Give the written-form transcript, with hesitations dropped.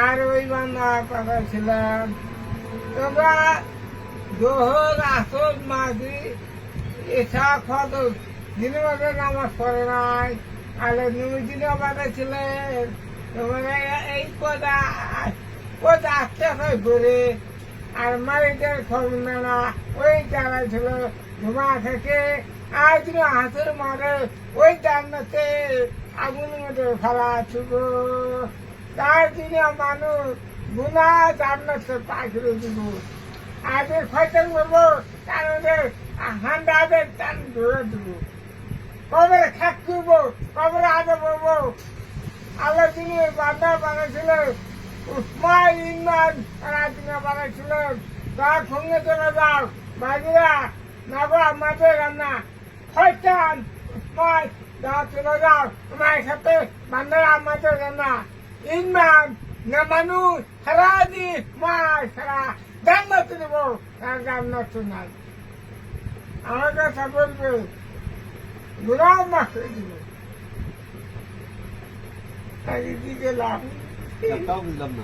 আর ওই বান্দা পাঠাইছিলাম তোমরা জোহর আসর মাঝি এসা কত দিনের মধ্যে নামাজ পড়ে নাই আর নবীজিরা পাঠাইছিলেন তোমরা এই কথা কথা আস্তে আস্তে ঘুরে আর মালিকের খবর না ওই যারা ছিল ধোঁয়া থেকে আর তুমি হাতের মারে ওই জান্নাতে আগুনের মধ্যে ফেলা ছিল তার জন্য মানুষ গুণা জান্নাতে পাখিরে দিব আগে খয়তান করবো তার মধ্যে হান্ডাদের টান ধরে দিব কবে খাক করবো কবে আগে বলবো আল্লাহ তিনি বান্দা বানাইছিল উসমান ইমান তারা তিনি বানাইছিলেন তার সঙ্গে চলে যাও বাজিরা নাগো আমাদের রান্না খয়তান উসমান যা চলে যাও তোমার সাথে বান্দারা আমাদের রান্না ইমান না মানুষ সারা দিন মাস সারা জান্নাত দেব তার জান্নাত নাই আমার কাছে বলবে গুনাহ মাফ করে দিব তাই দিকে লাভ তাও বুঝলাম না।